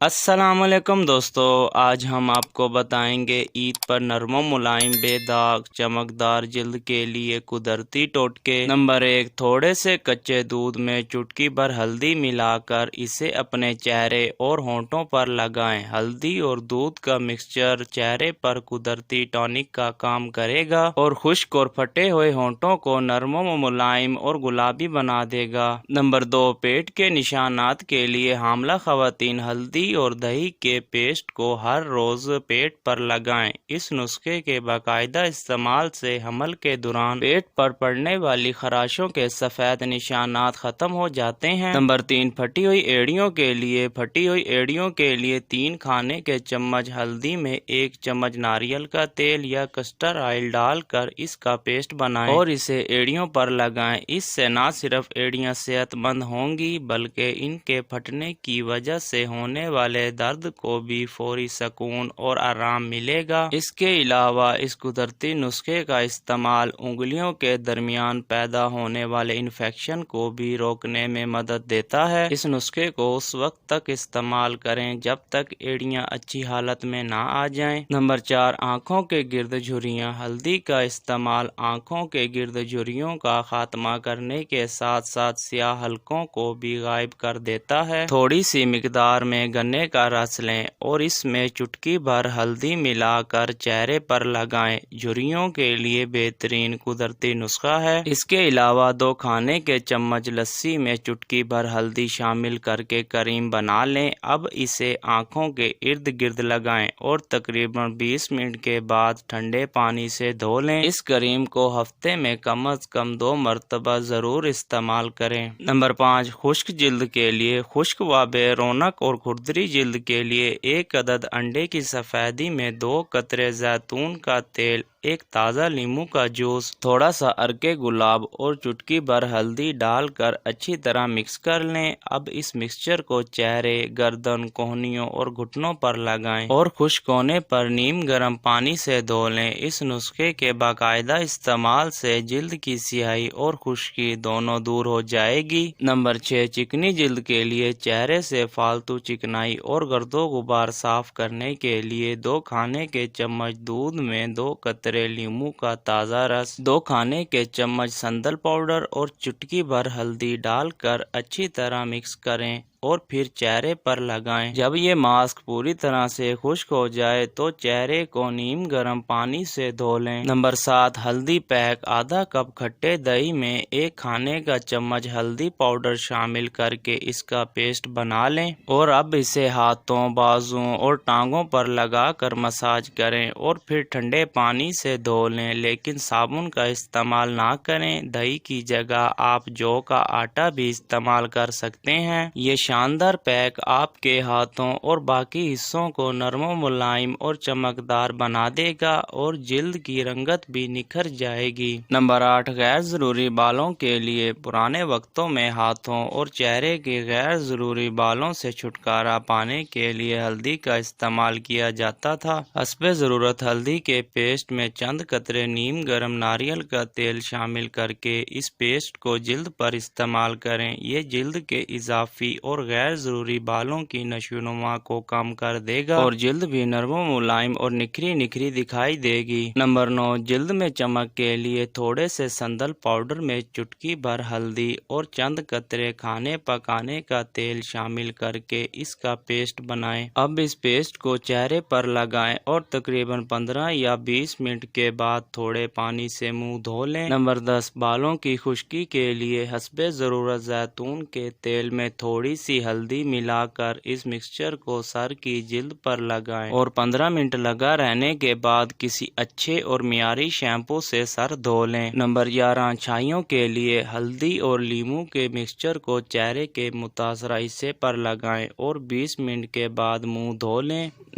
السلام علیکم دوستو، آج ہم آپ کو بتائیں گے عید پر نرم و ملائم بے داغ چمکدار جلد کے لیے قدرتی ٹوٹکے۔ نمبر 1، تھوڑے سے کچے دودھ میں چٹکی بھر ہلدی ملا کر اسے اپنے چہرے اور ہونٹوں پر لگائیں۔ ہلدی اور دودھ کا مکسچر چہرے پر قدرتی ٹونک کا کام کرے گا اور خشک اور پھٹے ہوئے ہونٹوں کو نرم و ملائم اور گلابی بنا دے گا۔ نمبر 2، پیٹ کے نشانات کے لیے حاملہ خواتین ہلدی اور دہی کے پیسٹ کو ہر روز پیٹ پر لگائیں۔ اس نسخے کے باقاعدہ استعمال سے حمل کے دوران پیٹ پر پڑنے والی خراشوں کے سفید نشانات ختم ہو جاتے ہیں۔ نمبر 3، پھٹی ہوئی ایڑیوں کے لیے 3 کھانے کے چمچ ہلدی میں 1 چمچ ناریل کا تیل یا کسٹر آئل ڈال کر اس کا پیسٹ بنائیں اور اسے ایڑیوں پر لگائیں۔ اس سے نہ صرف ایڑیاں صحت مند ہوں گی بلکہ ان کے پھٹنے کی وجہ سے ہونے والے درد کو بھی فوری سکون اور آرام ملے گا۔ اس کے علاوہ اس قدرتی نسخے کا استعمال انگلیوں کے درمیان پیدا ہونے والے انفیکشن کو بھی روکنے میں مدد دیتا ہے۔ اس نسخے کو اس وقت تک استعمال کریں جب تک ایڑیاں اچھی حالت میں نہ آ جائیں۔ نمبر 4، آنکھوں کے گرد جھریاں۔ ہلدی کا استعمال آنکھوں کے گرد جھریوں کا خاتمہ کرنے کے ساتھ ساتھ سیاہ حلقوں کو بھی غائب کر دیتا ہے۔ تھوڑی سی مقدار میں گنے کا رس لیں اور اس میں چٹکی بھر ہلدی ملا کر چہرے پر لگائیں۔ جھریوں کے لیے بہترین قدرتی نسخہ ہے۔ اس کے علاوہ 2 کھانے کے چمچ لسی میں چٹکی بھر ہلدی شامل کر کے کریم بنا لیں۔ اب اسے آنکھوں کے ارد گرد لگائیں اور تقریباً 20 منٹ کے بعد ٹھنڈے پانی سے دھو لیں۔ اس کریم کو ہفتے میں کم از کم 2 مرتبہ ضرور استعمال کریں۔ نمبر 5، خشک جلد کے لیے خشک و بے رونق اور کھردری جلد کے لیے 1 عدد انڈے کی سفیدی میں 2 قطرے زیتون کا تیل، 1 تازہ لیموں کا جوس، تھوڑا سا عرق گلاب اور چٹکی بھر ہلدی ڈال کر اچھی طرح مکس کر لیں۔ اب اس مکسچر کو چہرے، گردن، کوہنیوں اور گھٹنوں پر لگائیں اور خشک ہونے پر نیم گرم پانی سے دھو لیں۔ اس نسخے کے باقاعدہ استعمال سے جلد کی سیاہی اور خشکی دونوں دور ہو جائے گی۔ نمبر 6، چکنی جلد کے لیے چہرے سے فالتو چکنائی اور گرد و غبار صاف کرنے کے لیے 2 کھانے کے چمچ دودھ میں 2 قطرے لیموں کا تازہ رس، 2 کھانے کے چمچ سندل پاؤڈر اور چٹکی بھر ہلدی ڈال کر اچھی طرح مکس کریں اور پھر چہرے پر لگائیں۔ جب یہ ماسک پوری طرح سے خشک ہو جائے تو چہرے کو نیم گرم پانی سے دھو لیں۔ نمبر 7، ہلدی پیک۔ آدھا کپ کھٹے دہی میں 1 کھانے کا چمچ ہلدی پاؤڈر شامل کر کے اس کا پیسٹ بنا لیں اور اب اسے ہاتھوں، بازوؤں اور ٹانگوں پر لگا کر مساج کریں اور پھر ٹھنڈے پانی سے دھو لیں، لیکن صابن کا استعمال نہ کریں۔ دہی کی جگہ آپ جو کا آٹا بھی استعمال کر سکتے ہیں۔ یہ شاندار پیک آپ کے ہاتھوں اور باقی حصوں کو نرم و ملائم اور چمکدار بنا دے گا اور جلد کی رنگت بھی نکھر جائے گی۔ نمبر 8، غیر ضروری بالوں کے لیے۔ پرانے وقتوں میں ہاتھوں اور چہرے کے غیر ضروری بالوں سے چھٹکارا پانے کے لیے ہلدی کا استعمال کیا جاتا تھا۔ حسب ضرورت ہلدی کے پیسٹ میں چند قطرے نیم گرم ناریل کا تیل شامل کر کے اس پیسٹ کو جلد پر استعمال کریں۔ یہ جلد کے اضافی اور غیر ضروری بالوں کی نشو نما کو کم کر دے گا اور جلد بھی نرم و ملائم اور نکھری دکھائی دے گی۔ نمبر 9، جلد میں چمک کے لیے تھوڑے سے سندل پاؤڈر میں چٹکی بھر ہلدی اور چند قطرے کھانے پکانے کا تیل شامل کر کے اس کا پیسٹ بنائیں۔ اب اس پیسٹ کو چہرے پر لگائیں اور تقریباً 15 یا 20 منٹ کے بعد تھوڑے پانی سے منہ دھو لیں۔ نمبر 10، بالوں کی خشکی کے لیے حسب ضرورت زیتون کے تیل میں تھوڑی سی ہلدی ملا کر اس مکسچر کو سر کی جلد پر لگائیں اور 15 منٹ لگا رہنے کے بعد کسی اچھے اور معیاری شیمپو سے سر دھو لیں۔ نمبر 11، چھائیوں کے لیے ہلدی اور لیموں کے مکسچر کو چہرے کے متاثرہ حصے پر لگائیں اور 20 منٹ کے بعد منہ دھو لیں۔